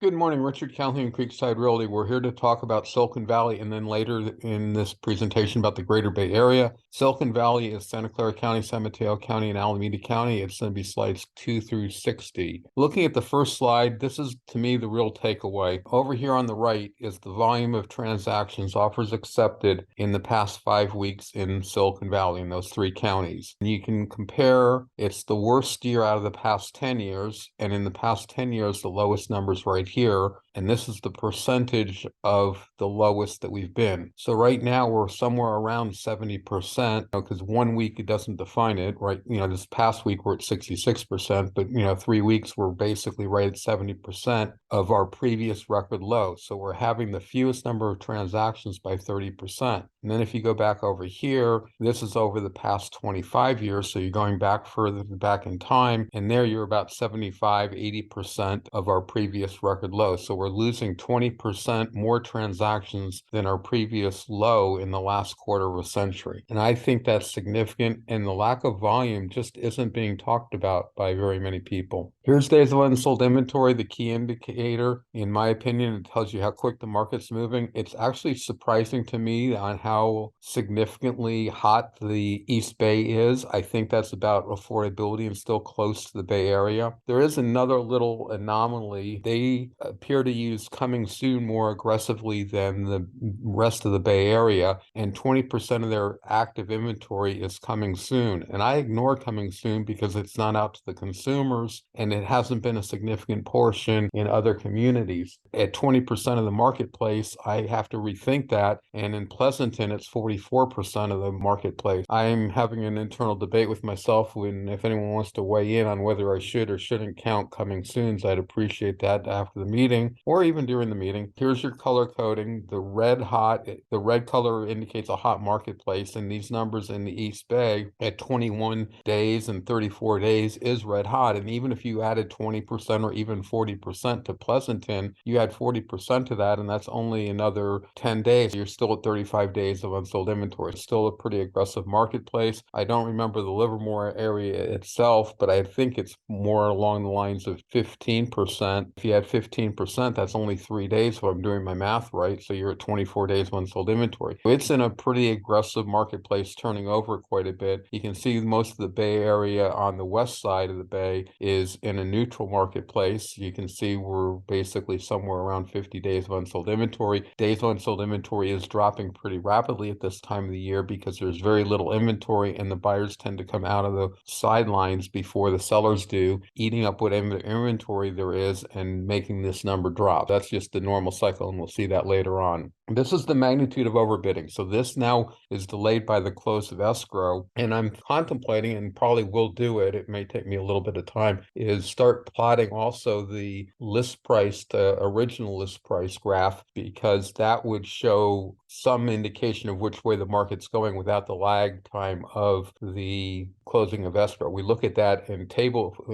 Good morning, Richard Calhoun, Creekside Realty. We're here to talk about Silicon Valley and then later in this presentation about the Greater Bay Area. Silicon Valley is Santa Clara County, San Mateo County, and Alameda County. It's going to be slides 2 through 60. Looking at the first slide, this is to me the real takeaway. Over here on the right is the volume of transactions, offers accepted in the past 5 weeks in Silicon Valley in those 3 counties. And you can compare, it's the worst year out of the past 10 years, and in the past 10 years, the lowest numbers right here, and this is the percentage of the lowest that we've been. So right now we're somewhere around 70%, because 1 week it doesn't define it, right? This past week we're at 66%, but 3 weeks we're basically right at 70% of our previous record low. So we're having the fewest number of transactions by 30%. And then if you go back over here, this is over the past 25 years. So you're going back further back in time, and there you're about 75, 80% of our previous record low. So we're losing 20% more transactions than our previous low in the last quarter of a century. And I think that's significant, and the lack of volume just isn't being talked about by very many people. Here's days of unsold inventory, the key indicator. In my opinion, it tells you how quick the market's moving. It's actually surprising to me on how significantly hot the East Bay is. I think that's about affordability and still close to the Bay Area. There is another little anomaly. They appear to use coming soon more aggressively than the rest of the Bay Area, and 20% of their active inventory is coming soon. And I ignore coming soon because it's not out to the consumers, and it hasn't been a significant portion in other communities. At 20% of the marketplace, I have to rethink that, and in Pleasanton, it's 44% of the marketplace. I'm having an internal debate with myself, and if anyone wants to weigh in on whether I should or shouldn't count coming soons, I'd appreciate that after the meeting or even during the meeting. Here's your color coding. The red color indicates a hot marketplace, and these numbers in the East Bay at 21 days and 34 days is red hot. And even if you added 20% or even 40% to Pleasanton, you add 40% to that, and that's only another 10 days. You're still at 35 days of unsold inventory. It's still a pretty aggressive marketplace. I don't remember the Livermore area itself, but I think it's more along the lines of 15%. If you had 15%, that's only 3 days if I'm doing my math right. So you're at 24 days of unsold inventory. It's in a pretty aggressive marketplace, turning over quite a bit. You can see most of the Bay Area on the west side of the Bay is in a neutral marketplace. You can see we're basically somewhere around 50 days of unsold inventory. Days of unsold inventory is dropping pretty rapidly at this time of the year because there's very little inventory, and the buyers tend to come out of the sidelines before the sellers do, eating up what inventory there is and making this number drop. That's just the normal cycle, and we'll see that later on. This is the magnitude of overbidding. So this now is delayed by the close of escrow, and I'm contemplating, and probably will do it, it may take me a little bit of time, is start plotting also the list price to original list price graph, because that would show some indication of which way the market's going without the lag time of the closing of escrow. We look at that in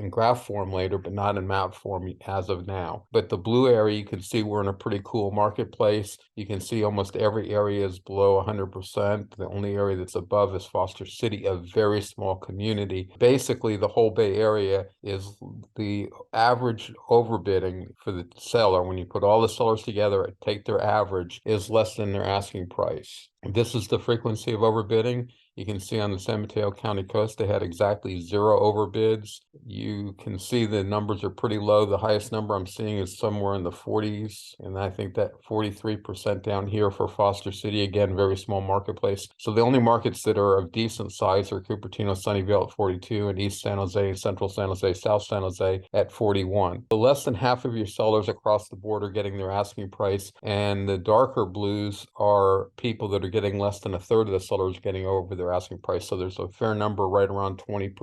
graph form later, but not in map form as of now. But the blue area, you can see we're in a pretty cool marketplace. You can see almost every area is below 100%. The only area that's above is Foster City, a very small community. Basically, the whole Bay Area is the average overbidding for the seller. When you put all the sellers together and take their average, is less than their asking price. This is the frequency of overbidding. You can see on the San Mateo County coast, they had exactly 0 overbids. You can see the numbers are pretty low. The highest number I'm seeing is somewhere in the 40s, and I think that 43% down here for Foster City. Again, very small marketplace. So the only markets that are of decent size are Cupertino, Sunnyvale at 42, and East San Jose, Central San Jose, South San Jose at 41. So less than half of your sellers across the board are getting their asking price, and the darker blues are people that are getting less than a third of the sellers getting over their asking price. So there's a fair number right around 20%,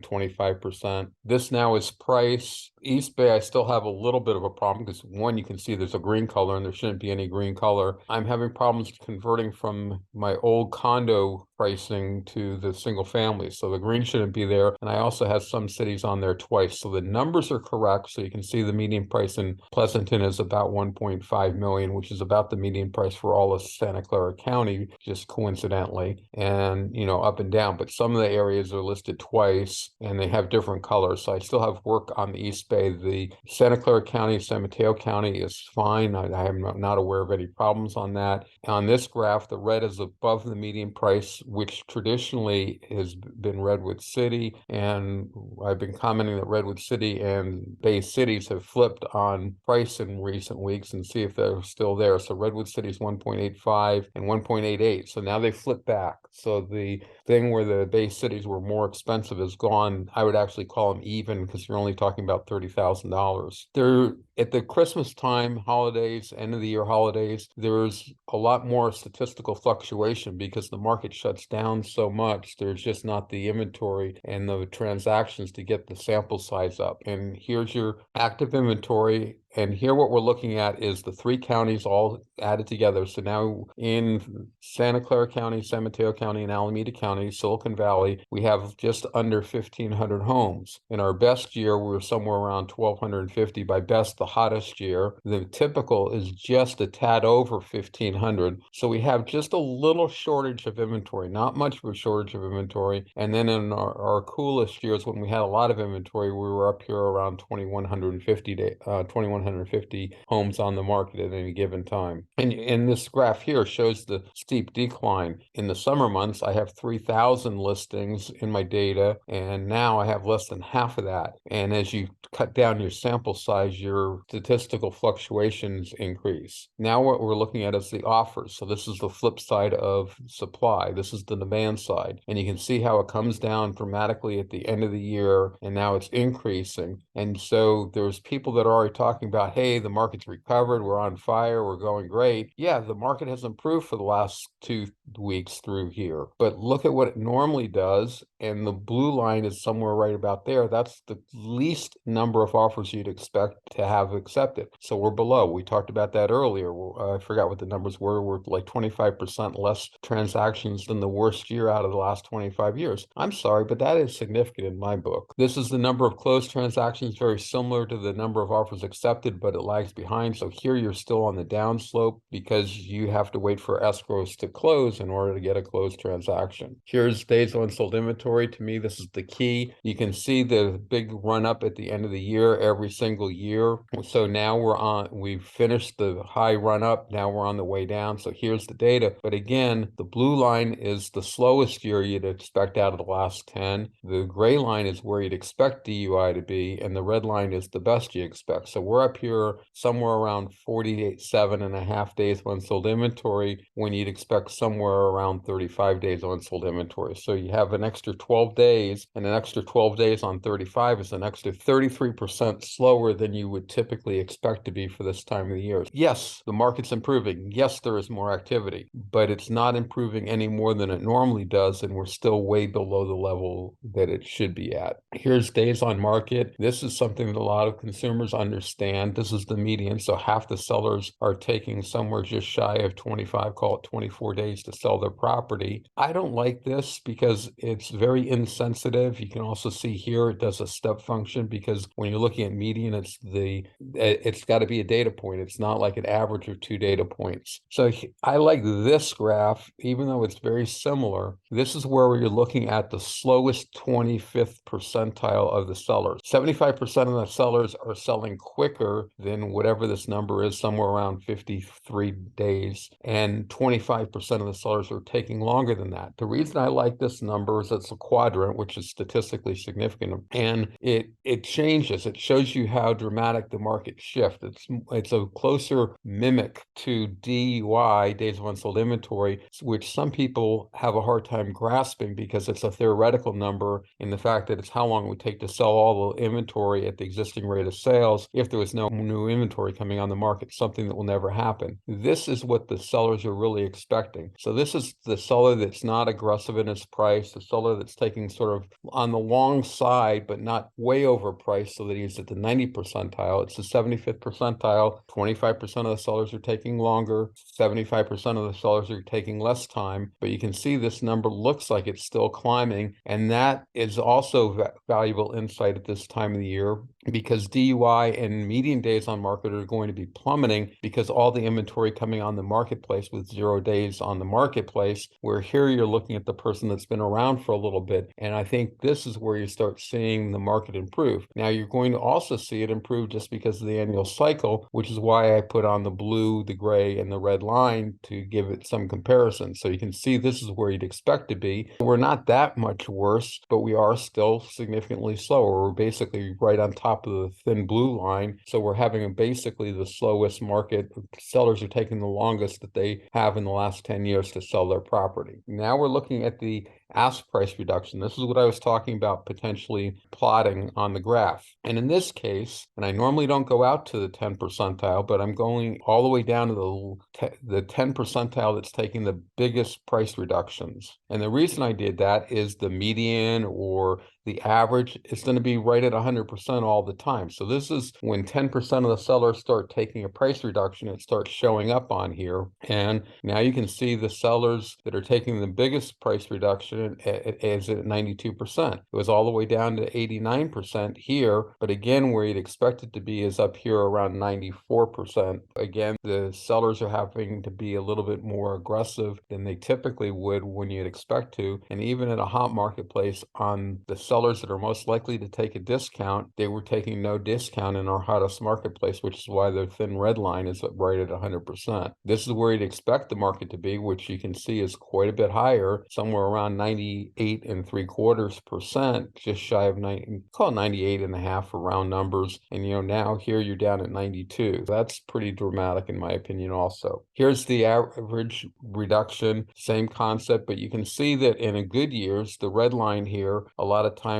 25%. This now is price. East Bay, I still have a little bit of a problem because one, you can see there's a green color and there shouldn't be any green color. I'm having problems converting from my old condo pricing to the single family. So the green shouldn't be there. And I also have some cities on there twice. So the numbers are correct. So you can see the median price in Pleasanton is about 1.5 million, which is about the median price for all of Santa Clara County, just coincidentally, and up and down. But some of the areas are listed twice and they have different colors. So I still have work on the East Bay say the Santa Clara County, San Mateo County is fine. I am not aware of any problems on that. On this graph, the red is above the median price, which traditionally has been Redwood City. And I've been commenting that Redwood City and Bay Cities have flipped on price in recent weeks and see if they're still there. So Redwood City is 1.85 and 1.88. So now they flip back. So the thing where the Bay Cities were more expensive is gone. I would actually call them even because you're only talking about $30,000. There at the Christmas time, holidays, end of the year holidays, there's a lot more statistical fluctuation because the market shuts down so much. There's just not the inventory and the transactions to get the sample size up. And here's your active inventory. And here what we're looking at is the three counties all added together. So now in Santa Clara County, San Mateo County, and Alameda County, Silicon Valley, we have just under 1,500 homes. In our best year, we were somewhere around 1,250. By best, the hottest year. The typical is just a tad over 1,500. So we have just a little shortage of inventory, not much of a shortage of inventory. And then in our coolest years, when we had a lot of inventory, we were up here around 2,150 homes on the market at any given time. And this graph here shows the steep decline. In the summer months, I have 3,000 listings in my data, and now I have less than half of that. And as you cut down your sample size, your statistical fluctuations increase. Now what we're looking at is the offers. So this is the flip side of supply. This is the demand side. And you can see how it comes down dramatically at the end of the year, and now it's increasing. And so there's people that are already talking about, hey, the market's recovered, we're on fire, we're going great. Yeah, the market has improved for the last 2 weeks through here. But look at what it normally does, and the blue line is somewhere right about there. That's the least number of offers you'd expect to have accepted. So we're below. We talked about that earlier. I forgot what the numbers were. We're like 25% less transactions than the worst year out of the last 25 years. I'm sorry, but that is significant in my book. This is the number of closed transactions, very similar to the number of offers accepted, but it lags behind. So here you're still on the downslope because you have to wait for escrows to close in order to get a closed transaction. Here's days on sold inventory. To me, this is the key. You can see the big run up at the end of the year every single year. So now we've finished the high run up. Now we're on the way down. So here's the data. But again, the blue line is the slowest year you'd expect out of the last 10. The gray line is where you'd expect DUI to be, and the red line is the best you expect. So we're up here somewhere around 47.5 days of unsold inventory when you'd expect somewhere around 35 days of unsold inventory. So you have an extra 12 days, and an extra 12 days on 35 is an extra 33% slower than you would typically expect to be for this time of the year. Yes, the market's improving. Yes, there is more activity, but it's not improving any more than it normally does, and we're still way below the level that it should be at. Here's days on market. This is something that a lot of consumers understand. This is the median, so half the sellers are taking somewhere just shy of 25, call it 24 days to sell their property. I don't like this because it's very insensitive. You can also see here it does a step function because when you're looking at median, it's got to be a data point. It's not like an average of 2 data points. So I like this graph, even though it's very similar. This is where you're looking at the slowest 25th percentile of the sellers. 75% of the sellers are selling quicker than whatever this number is, somewhere around 53 days, and 25% of the sellers are taking longer than that. The reason I like this number is it's a quadrant, which is statistically significant, and it changes. It shows you how dramatic the market shift. It's a closer mimic to DUI, days of unsold inventory, which some people have a hard time grasping because it's a theoretical number in the fact that it's how long it would take to sell all the inventory at the existing rate of sales if there was no new inventory coming on the market, something that will never happen. This is what the sellers are really expecting. So this is the seller that's not aggressive in its price, the seller that's taking sort of on the long side, but not way overpriced so that he's at the 90th percentile. It's the 75th percentile. 25% of the sellers are taking longer. 75% of the sellers are taking less time. But you can see this number looks like it's still climbing. And that is also valuable insight at this time of the year because DUI and median median days on market are going to be plummeting because all the inventory coming on the marketplace with 0 days on the marketplace, where here you're looking at the person that's been around for a little bit. And I think this is where you start seeing the market improve. Now, you're going to also see it improve just because of the annual cycle, which is why I put on the blue, the gray, and the red line to give it some comparison. So you can see this is where you'd expect to be. We're not that much worse, but we are still significantly slower. We're basically right on top of the thin blue line. So we're having basically the slowest market. Sellers are taking the longest that they have in the last 10 years to sell their property. Now we're looking at the ask price reduction. This is what I was talking about potentially plotting on the graph. And in this case, and I normally don't go out to the 10 percentile, but I'm going all the way down to the 10 percentile that's taking the biggest price reductions. And the reason I did that is the median or the average is going to be right at 100% all the time. So this is when 10% of the sellers start taking a price reduction, it starts showing up on here. And now you can see the sellers that are taking the biggest price reduction is at 92%. It was all the way down to 89% here. But again, where you'd expect it to be is up here around 94%. Again, the sellers are having to be a little bit more aggressive than they typically would when you'd expect to. And even at a hot marketplace, on the sellers that are most likely to take a discount, they were taking no discount in our hottest marketplace, which is why the thin red line is right at 100%. This is where you'd expect the market to be, which you can see is quite a bit higher, somewhere around 98.75%, just shy of 90, call it 98.5 for round numbers. And now here you're down at 92. That's pretty dramatic in my opinion also. Here's the average reduction, same concept, but you can see that in a good years, the red line here, a lot of times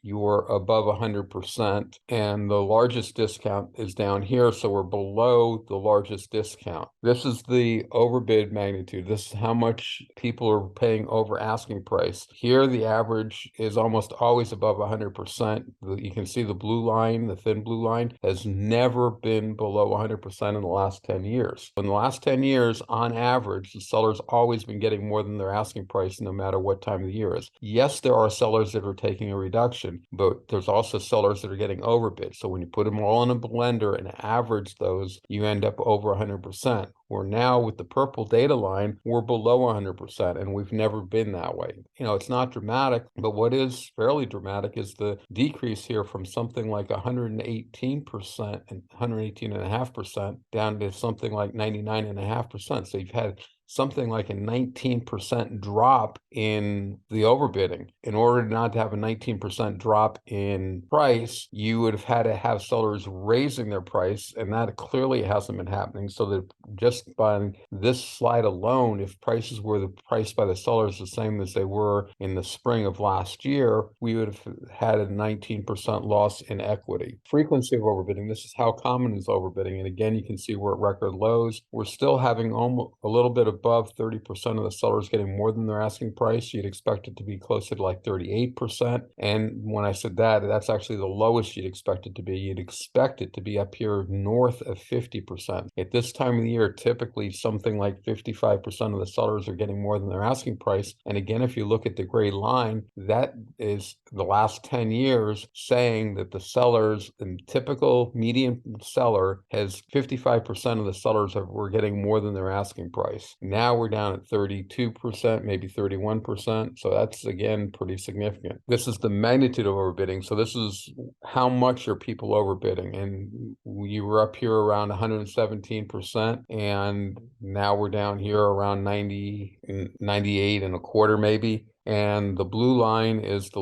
you're above 100%, and the largest discount is down here, so we're below the largest discount. This is the overbid magnitude. This is how much people are paying over asking price. Here, the average is almost always above 100%. You can see the blue line, the thin blue line, has never been below 100% in the last 10 years. In the last 10 years, on average, the seller's always been getting more than their asking price, no matter what time of the year is. Yes, there are sellers that are taking a reduction, but there's also sellers that are getting overbid. So when you put them all in a blender and average those, you end up over 100%. We're now with the purple data line, we're below 100%, and we've never been that way. It's not dramatic, but what is fairly dramatic is the decrease here from something like 118% and 118.5% down to something like 99.5%. So you've had something like a 19% drop in the overbidding. In order not to have a 19% drop in price, you would have had to have sellers raising their price, and that clearly hasn't been happening. So that just by this slide alone, if prices were the price by the sellers the same as they were in the spring of last year, we would have had a 19% loss in equity. Frequency of overbidding, this is how common is overbidding. And again, you can see we're at record lows. We're still having almost a little bit above 30% of the sellers getting more than their asking price. You'd expect it to be closer to like 38%. And when I said that, that's actually the lowest you'd expect it to be. You'd expect it to be up here north of 50%. At this time of the year, typically something like 55% of the sellers are getting more than their asking price. And again, if you look at the gray line, that is the last 10 years saying that the sellers, the typical median seller has 55% of the sellers were getting more than their asking price. Now we're down at 32%, maybe 31%. So that's, again, pretty significant. This is the magnitude of overbidding. So this is how much are people overbidding. And you were up here around 117%. And now we're down here around 98.25 maybe. And the blue line is the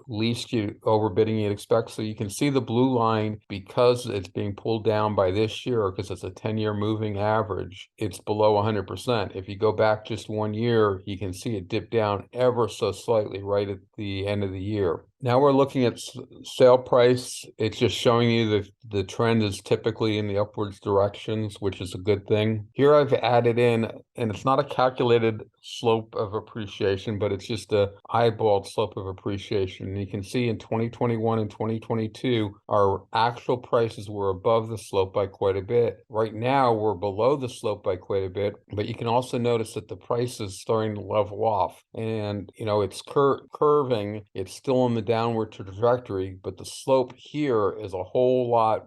least overbidding you'd expect. So you can see the blue line, because it's being pulled down by this year, because it's a 10-year moving average, it's below 100%. If you go back just 1 year, you can see it dip down ever so slightly right at the end of the year. Now we're looking at sale price. It's just showing you that the trend is typically in the upwards directions, which is a good thing. Here I've added in, and it's not a calculated slope of appreciation, but it's just a eyeballed slope of appreciation. And you can see in 2021 and 2022, our actual prices were above the slope by quite a bit. Right now, we're below the slope by quite a bit, but you can also notice that the price is starting to level off. And, it's curving. It's still in the downward trajectory, but the slope here is a whole lot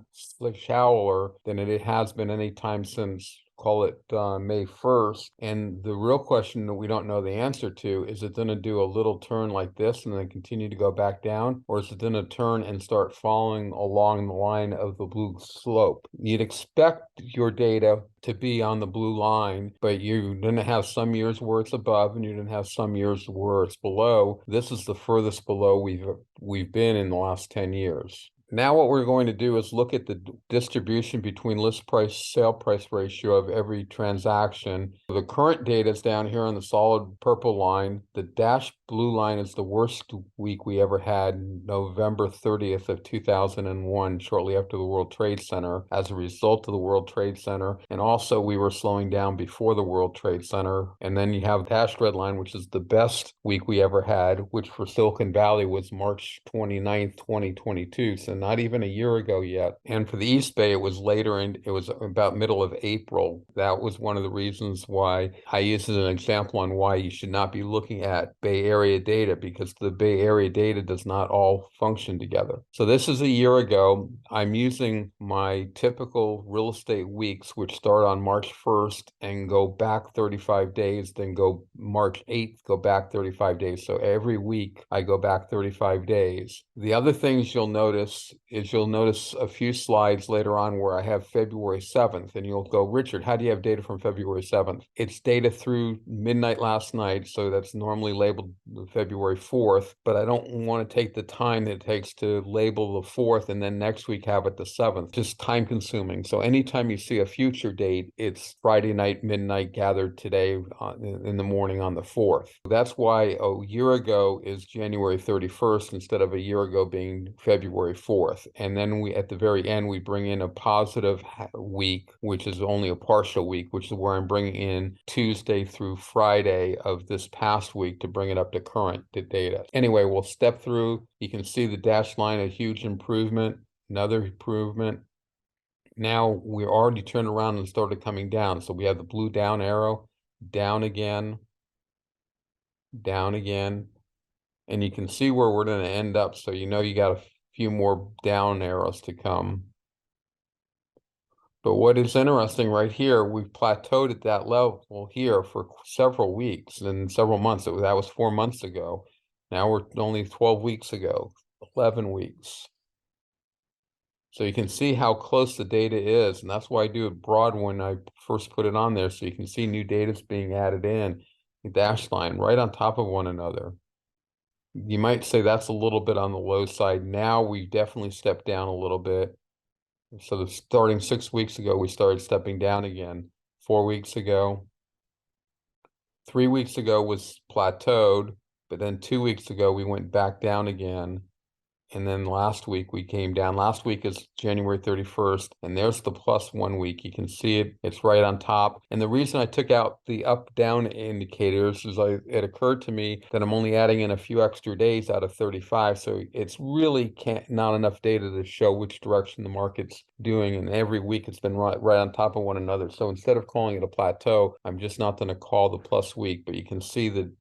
shallower than it has been any time since, call it May 1st. And the real question that we don't know the answer to, is it going to do a little turn like this and then continue to go back down? Or is it going to turn and start falling along the line of the blue slope? You'd expect your data to be on the blue line, but you're going to have some years where it's above and you're going to have some years where it's below. This is the furthest below we've been in the last 10 years. Now what we're going to do is look at the distribution between list price, sale price ratio of every transaction. The current data is down here on the solid purple line. The dashed blue line is the worst week we ever had, November 30th of 2001, shortly after the World Trade Center, as a result of the World Trade Center. And also we were slowing down before the World Trade Center. And then you have dashed red line, which is the best week we ever had, which for Silicon Valley was March 29th, 2022. So not even a year ago yet. And for the East Bay, it was later, and it was about middle of April. That was one of the reasons why I use as an example on why you should not be looking at Bay Area data, because the Bay Area data does not all function together. So this is a year ago. I'm using my typical real estate weeks, which start on March 1st and go back 35 days, then go March 8th, go back 35 days. So every week I go back 35 days. The other things you'll notice is you'll notice a few slides later on where I have February 7th, and you'll go, Richard, how do you have data from February 7th? It's data through midnight last night, so that's normally labeled February 4th, but I don't want to take the time that it takes to label the 4th and then next week have it the 7th. Just time consuming. So anytime you see a future date, it's Friday night, midnight, gathered today in the morning on the 4th. That's why a year ago is January 31st instead of a year ago being February 4th. And then we, at the very end, we bring in a positive week, which is only a partial week, which is where I'm bringing in Tuesday through Friday of this past week to bring it up to current data. Anyway, we'll step through. You can see the dashed line, a huge improvement, another improvement. Now we're already turned around and started coming down. So we have the blue down arrow, down again, down again. And you can see where we're going to end up. So you know you got a few more down arrows to come. But what is interesting right here, we've plateaued at that level here for several weeks and several months. That was 4 months ago. Now we're only 12 weeks ago, 11 weeks. So you can see how close the data is. And that's why I do it broad when I first put it on there. So you can see new data is being added in, the dashed line right on top of one another. You might say that's a little bit on the low side. Now we've definitely stepped down a little bit. So starting 6 weeks ago, we started stepping down again. 4 weeks ago. 3 weeks ago was plateaued, but then 2 weeks ago, we went back down again. And then last week we came down. Last week is January 31st, and there's the plus 1 week. You can see it. It's right on top. And the reason I took out the up-down indicators is it occurred to me that I'm only adding in a few extra days out of 35. So it's really not enough data to show which direction the market's doing. And every week it's been right on top of one another. So instead of calling it a plateau, I'm just not going to call the plus week. But you can see the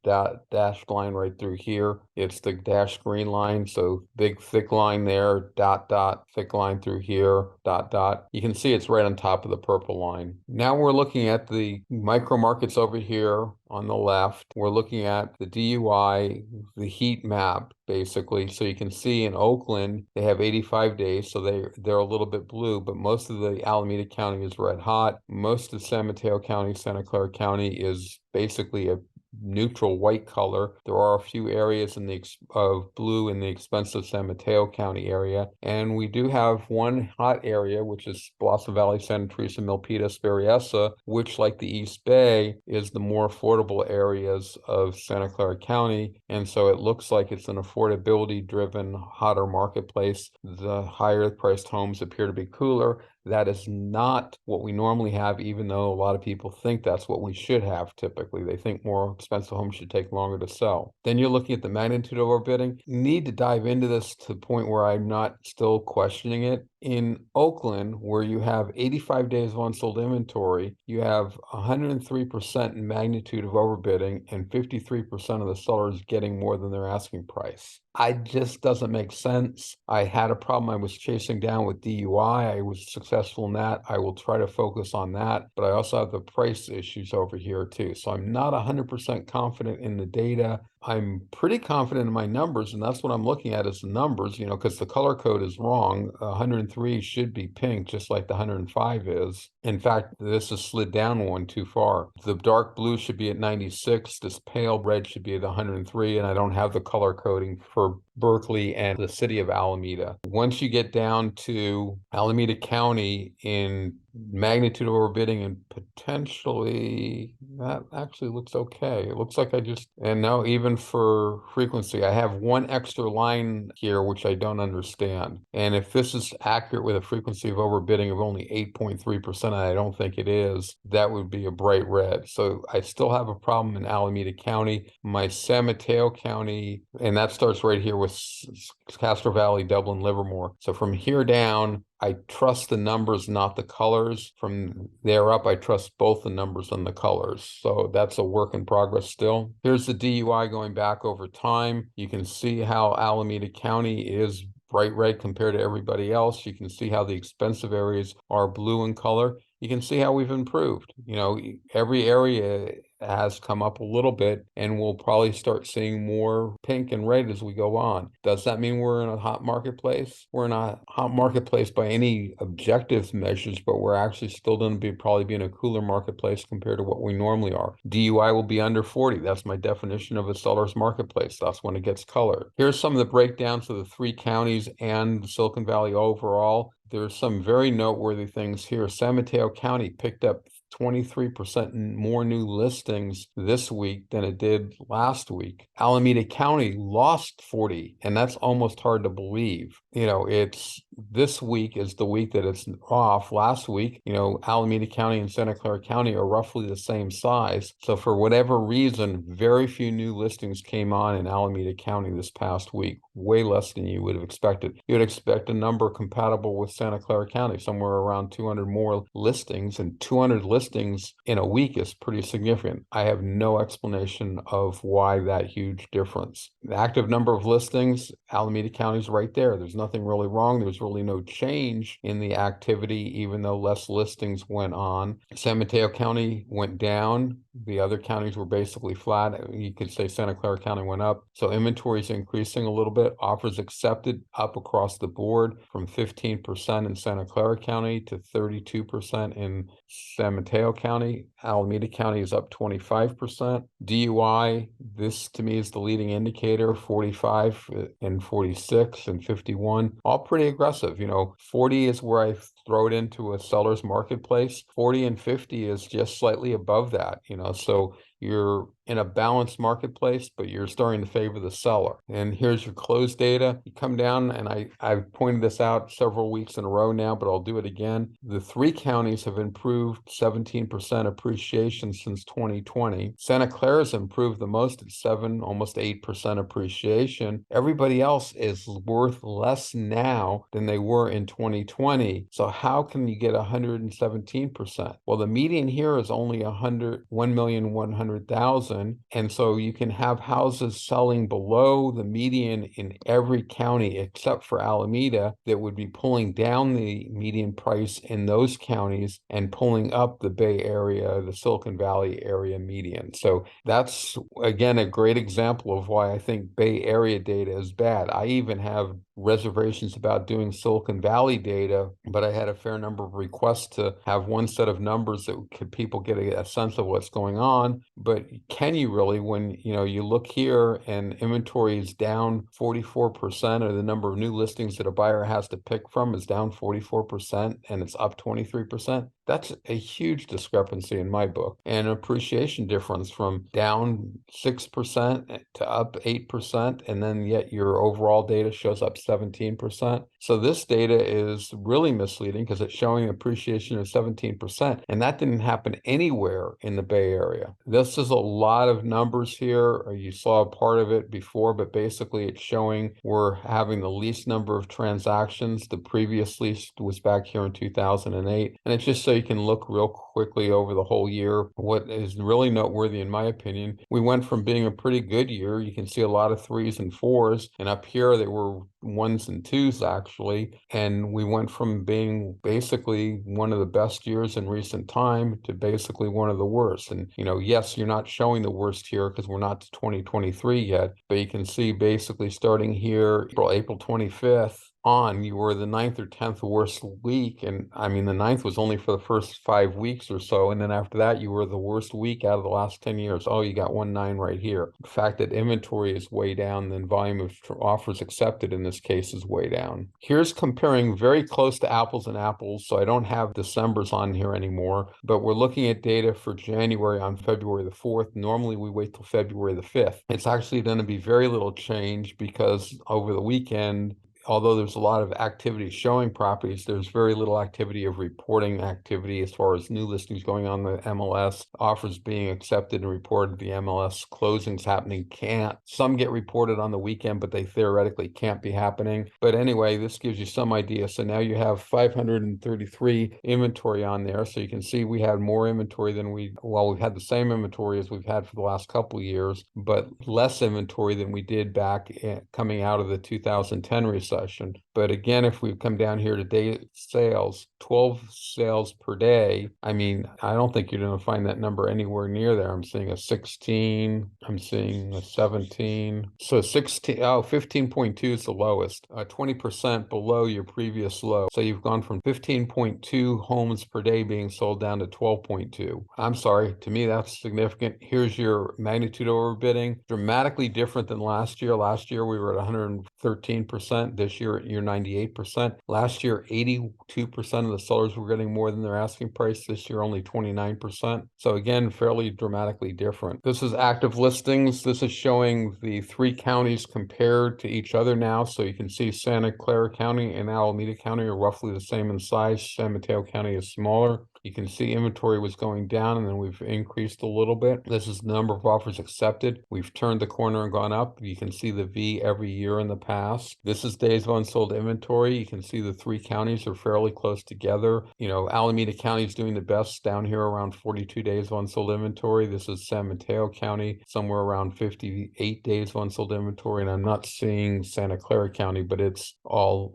dashed line right through here. It's the dashed green line. So big thick line there, dot, dot, thick line through here, dot, dot. You can see it's right on top of the purple line. Now we're looking at the micro markets over here on the left. We're looking at the DUI, the heat map, basically. So you can see in Oakland, they have 85 days, so they're a little bit blue, but most of the Alameda County is red hot. Most of San Mateo County, Santa Clara County is basically a neutral white color. There are a few areas of blue in the expensive San Mateo County area, and we do have one hot area, which is Blossom Valley, Santa Teresa, Milpitas, Berryessa, which, like the East Bay, is the more affordable areas of Santa Clara County, and so it looks like it's an affordability-driven, hotter marketplace. The higher-priced homes appear to be cooler. That is not what we normally have, even though a lot of people think that's what we should have typically. They think more expensive homes should take longer to sell. Then you're looking at the magnitude of overbidding. You need to dive into this to the point where I'm not still questioning it. in Oakland, where you have 85 days of unsold inventory, you have 103% in magnitude of overbidding and 53% of the sellers getting more than their asking price. I just doesn't make sense. I had a problem I was chasing down with DUI. I was successful in that. I will try to focus on that, but I also have the price issues over here too. So I'm not 100% confident in the data. I'm pretty confident in my numbers, and that's what I'm looking at is the numbers, because the color code is wrong. 103 should be pink, just like the 105 is. In fact, this has slid down one too far. The dark blue should be at 96. This pale red should be at 103, and I don't have the color coding for Berkeley and the city of Alameda. Once you get down to Alameda County in magnitude of overbidding and potentially, that actually looks okay. It looks like and now even for frequency, I have one extra line here, which I don't understand. And if this is accurate with a frequency of overbidding of only 8.3%, and I don't think it is, that would be a bright red. So I still have a problem in Alameda County. My San Mateo County, and that starts right here with Castro Valley, Dublin, Livermore. So from here down, I trust the numbers, not the colors. From there up, I trust both the numbers and the colors. So that's a work in progress still. Here's the DUI going back over time. You can see how Alameda County is bright red compared to everybody else. You can see how the expensive areas are blue in color. You can see how we've improved. Every area has come up a little bit, and we'll probably start seeing more pink and red as we go on. Does that mean we're in a hot marketplace? We're in a hot marketplace by any objective measures, but we're actually still going to probably be in a cooler marketplace compared to what we normally are. DUI will be under 40. That's my definition of a seller's marketplace. That's when it gets colored. Here's some of the breakdowns of the 3 counties and Silicon Valley overall. There's some very noteworthy things here. San Mateo County picked up 23% more new listings this week than it did last week. Alameda County lost 40, and that's almost hard to believe. It's this week is the week that it's off. Last week, Alameda County and Santa Clara County are roughly the same size. So for whatever reason, very few new listings came on in Alameda County this past week, way less than you would have expected. You would expect a number compatible with Santa Clara County, somewhere around 200 more listings, and 200 listings in a week is pretty significant. I have no explanation of why that huge difference. The active number of listings, Alameda County is right there. There's nothing really wrong. There's really no change in the activity, even though less listings went on. San Mateo County went down. The other counties were basically flat. You could say Santa Clara County went up. So inventory is increasing a little bit. Offers accepted up across the board from 15% in Santa Clara County to 32% in San Mateo County. Alameda County is up 25%. DUI, this to me is the leading indicator, 45 and 46 and 51, all pretty aggressive. 40 is where I throw it into a seller's marketplace. 40 and 50 is just slightly above that, so you're in a balanced marketplace, but you're starting to favor the seller. And here's your close data. You come down, and I've pointed this out several weeks in a row now, but I'll do it again. The 3 counties have improved 17% appreciation since 2020. Santa Clara's improved the most at 7, almost 8% appreciation. Everybody else is worth less now than they were in 2020. So how can you get 117%? Well, the median here is only 1,100,000. And so you can have houses selling below the median in every county except for Alameda that would be pulling down the median price in those counties and pulling up the Bay Area, the Silicon Valley area median. So that's, again, a great example of why I think Bay Area data is bad. I even have reservations about doing Silicon Valley data, but I had a fair number of requests to have one set of numbers that could people get a sense of what's going on. But can you really, when you look here and inventory is down 44%, or the number of new listings that a buyer has to pick from is down 44%, and it's up 23%? That's a huge discrepancy in my book, and an appreciation difference from down 6% to up 8%, and then yet your overall data shows up 17%. So this data is really misleading because it's showing appreciation of 17%, and that didn't happen anywhere in the Bay Area. This is a lot of numbers here. You saw part of it before, but basically it's showing we're having the least number of transactions. The previous least was back here in 2008, and it's just so you can look real quickly over the whole year. What is really noteworthy, in my opinion, we went from being a pretty good year. You can see a lot of 3s and 4s, and up here they were 1s and 2s actually, and we went from being basically one of the best years in recent time to basically one of the worst. And yes, you're not showing the worst here because we're not to 2023 yet, but you can see basically starting here April 25th on, you were the 9th or 10th worst week. And I mean, the 9th was only for the first 5 weeks or so. And then after that, you were the worst week out of the last 10 years. Oh, you got 1.9 right here. The fact that inventory is way down, then volume of offers accepted in this case is way down. Here's comparing very close to apples and apples. So I don't have December's on here anymore, but we're looking at data for January on February the 4th. Normally we wait till February the 5th. It's actually going to be very little change because over the weekend, although there's a lot of activity showing properties, there's very little activity of reporting activity as far as new listings going on the MLS, offers being accepted and reported, the MLS closings happening can't. Some get reported on the weekend, but they theoretically can't be happening. But anyway, this gives you some idea. So now you have 533 inventory on there. So you can see we had more inventory than we've had the same inventory as we've had for the last couple of years, but less inventory than we did back coming out of the 2010 recession. But again, if we come down here to day sales, 12 sales per day, I mean, I don't think you're going to find that number anywhere near there. I'm seeing a 16, I'm seeing a 17. So 15.2 is the lowest, 20% below your previous low. So you've gone from 15.2 homes per day being sold down to 12.2. I'm sorry, to me, that's significant. Here's your magnitude overbidding, dramatically different than last year. Last year, we were at 113%. This year, you're 98%. Last year, 82% of the sellers were getting more than their asking price. This year, only 29%. So again, fairly dramatically different. This is active listings. This is showing the 3 counties compared to each other now. So you can see Santa Clara County and Alameda County are roughly the same in size. San Mateo County is smaller. You can see inventory was going down and then we've increased a little bit. This is the number of offers accepted. We've turned the corner and gone up. You can see the V every year in the past. This is days of unsold inventory. You can see the 3 counties are fairly close together. Alameda County is doing the best down here around 42 days of unsold inventory. This is San Mateo County, somewhere around 58 days of unsold inventory. And I'm not seeing Santa Clara County, but it's all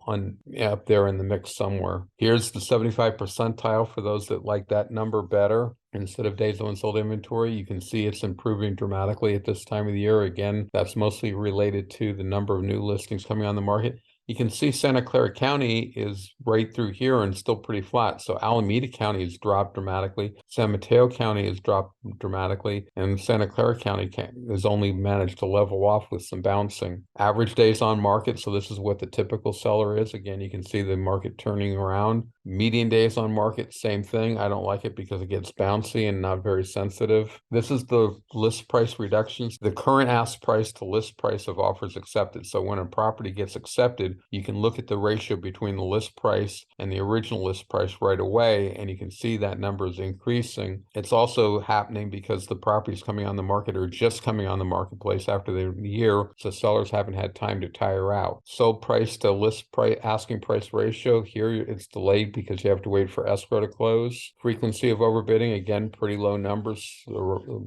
up there in the mix somewhere. Here's the 75 percentile for those that like that number better. Instead of days of unsold inventory, you can see it's improving dramatically at this time of the year. Again, that's mostly related to the number of new listings coming on the market. You can see Santa Clara County is right through here and still pretty flat. So Alameda County has dropped dramatically. San Mateo County has dropped dramatically. And Santa Clara County has only managed to level off with some bouncing. Average days on market. So this is what the typical seller is. Again, you can see the market turning around. Median days on market, same thing. I don't like it because it gets bouncy and not very sensitive. This is the list price reductions. The current ask price to list price of offers accepted. So when a property gets accepted, you can look at the ratio between the list price and the original list price right away, and you can see that number is increasing. It's also happening because the properties coming on the market are just coming on the marketplace after the year, so sellers haven't had time to tire out. Sold price to list price, asking price ratio, here it's delayed because you have to wait for escrow to close. Frequency of overbidding, again, pretty low numbers.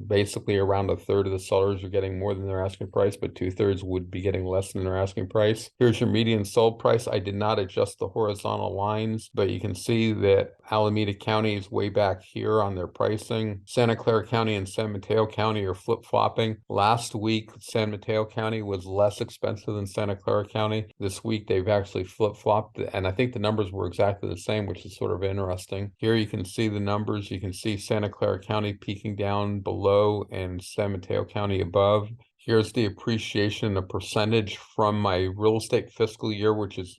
Basically around 1/3 of the sellers are getting more than their asking price, but 2/3 would be getting less than their asking price. Here's your median sold price. I did not adjust the horizontal lines, but you can see that Alameda County is way back here on their pricing. Santa Clara County and San Mateo County are flip-flopping. Last week, San Mateo County was less expensive than Santa Clara County. This week, they've actually flip-flopped, and I think the numbers were exactly the same, which is sort of interesting. Here you can see the numbers. You can see Santa Clara County peaking down below and San Mateo County above. Here's the appreciation, the percentage from my real estate fiscal year, which is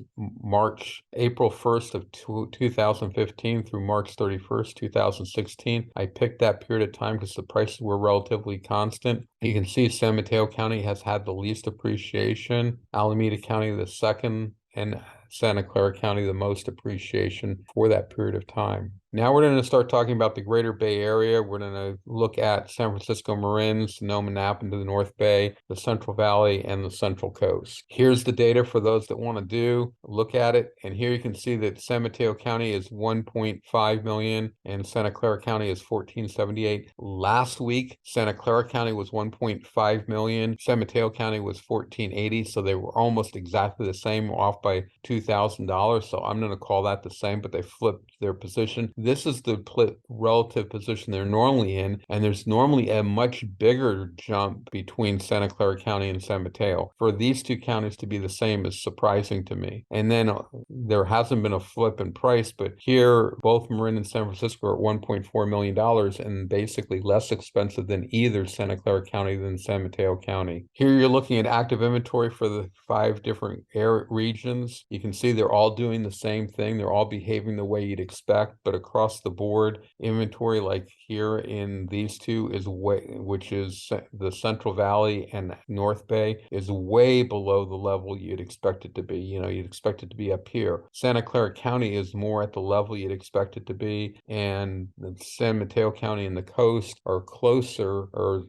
April 1st of 2015 through March 31st, 2016. I picked that period of time because the prices were relatively constant. You can see San Mateo County has had the least appreciation, Alameda County the second, and Santa Clara County the most appreciation for that period of time. Now we're going to start talking about the Greater Bay Area. We're going to look at San Francisco, Marin, Sonoma, Napa into the North Bay, the Central Valley, and the Central Coast. Here's the data for those that want to look at it. And here you can see that San Mateo County is 1.5 million and Santa Clara County is 1478. Last week, Santa Clara County was 1.5 million. San Mateo County was 1480. So they were almost exactly the same, off by $2,000. So I'm going to call that the same, but they flipped their position. This is the relative position they're normally in, and there's normally a much bigger jump between Santa Clara County and San Mateo. For these two counties to be the same is surprising to me. And then there hasn't been a flip in price, but here both Marin and San Francisco are at $1.4 million and basically less expensive than either Santa Clara County than San Mateo County. Here you're looking at active inventory for the 5 different regions. You can see they're all doing the same thing. They're all behaving the way you'd expect, but across the board, inventory like here in these two is which is the Central Valley and North Bay, is way below the level you'd expect it to be. You'd expect it to be up here. Santa Clara County is more at the level you'd expect it to be, and San Mateo County and the coast are closer, or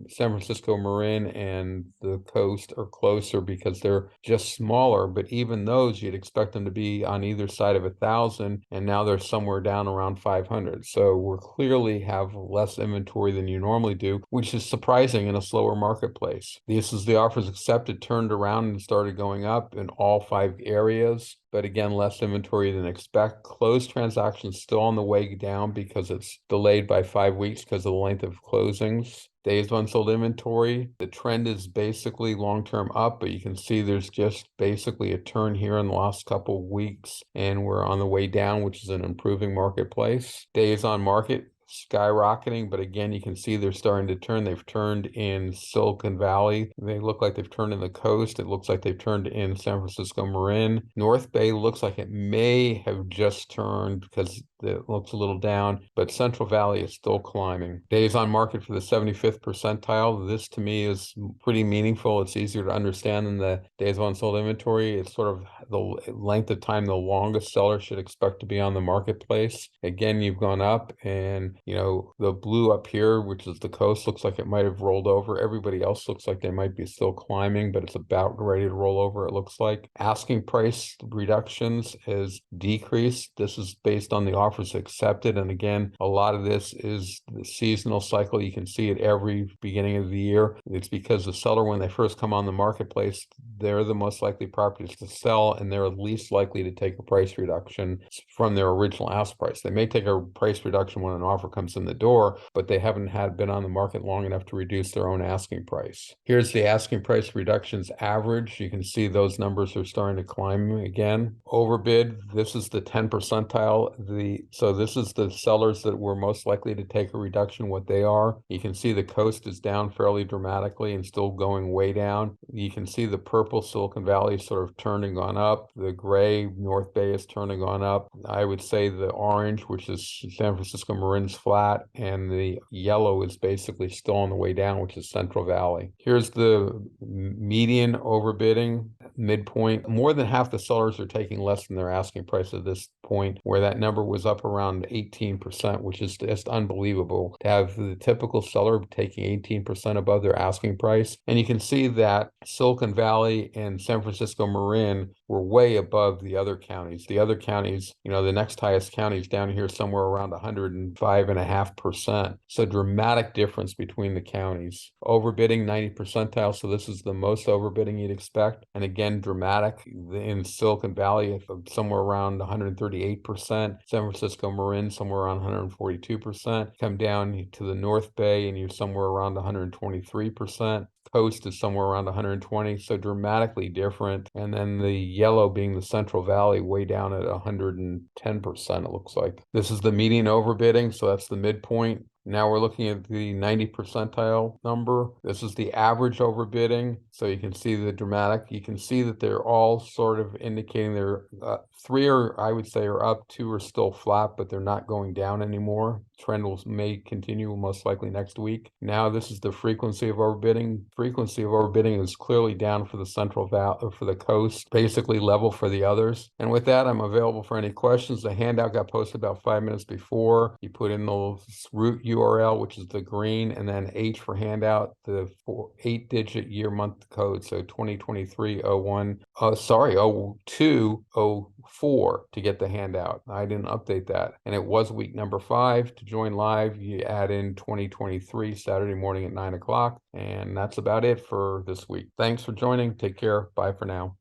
San Francisco, Marin, and the coast are closer because they're just smaller, but even those you'd expect them to be on either side of 1,000, and now they're somewhere down around 500. So we're clearly have less inventory than you normally do, which is surprising in a slower marketplace. This is the offers accepted turned around and started going up in all 5 areas. But again, less inventory than expect. Closed transactions still on the way down because it's delayed by 5 weeks because of the length of closings. Days of unsold inventory, the trend is basically long-term up, but you can see there's just basically a turn here in the last couple of weeks, and we're on the way down, which is an improving marketplace. Days on market skyrocketing, but again, you can see they're starting to turn. They've turned in Silicon Valley. They look like they've turned in the coast. It looks like they've turned in San Francisco, Marin. North Bay looks like it may have just turned because it looks a little down, but Central Valley is still climbing. Days on market for the 75th percentile. This to me is pretty meaningful. It's easier to understand than the days of unsold inventory. It's sort of the length of time the longest seller should expect to be on the marketplace. Again, you've gone up, and the blue up here, which is the coast, looks like it might have rolled over. Everybody else looks like they might be still climbing, but it's about ready to roll over, it looks like. Asking price reductions has decreased. This is based on the offers accepted. And again, a lot of this is the seasonal cycle. You can see it every beginning of the year. It's because the seller, when they first come on the marketplace, they're the most likely properties to sell, and they're least likely to take a price reduction from their original ask price. They may take a price reduction when an offer comes in the door, but they haven't been on the market long enough to reduce their own asking price. Here's the asking price reductions average. You can see those numbers are starting to climb again. Overbid, this is the 10 percentile. So this is the sellers that were most likely to take a reduction, what they are. You can see the coast is down fairly dramatically and still going way down. You can see the purple Silicon Valley sort of turning on up. The gray North Bay is turning on up. I would say the orange, which is San Francisco, Marin's flat, and the yellow is basically still on the way down, which is Central Valley. Here's the median overbidding, midpoint. More than half the sellers are taking less than their asking price at this point, where that number was up around 18%, which is just unbelievable to have the typical seller taking 18% above their asking price. And you can see that Silicon Valley and San Francisco, Marin were way above the other counties. The other counties, the next highest county is down here somewhere around 105.5%. So dramatic difference between the counties. Overbidding 90 percentile. So this is the most overbidding you'd expect. And again, dramatic in Silicon Valley, somewhere around 138%. San Francisco, Marin, somewhere around 142%. Come down to the North Bay and you're somewhere around 123%. Coast is somewhere around 120, so dramatically different. And then the yellow being the Central Valley, way down at 110%, it looks like. This is the median overbidding, so that's the midpoint. Now we're looking at the 90 percentile number. This is the average overbidding. So you can see the dramatic. You can see that they're all sort of indicating they're three are, I would say, are up, two are still flat, but they're not going down anymore. Trend may continue most likely next week. Now this is the frequency of overbidding. Frequency of overbidding is clearly down for the Central Valley, for the coast, basically level for the others. And with that, I'm available for any questions. The handout got posted about 5 minutes before. You put in the root URL, which is the green, and then H for handout, the 8-digit year month code. So 2023-01, 02-04 to get the handout. I didn't update that. And it was week number 5. To join live, you add in 2023 Saturday morning at 9 o'clock. And that's about it for this week. Thanks for joining. Take care. Bye for now.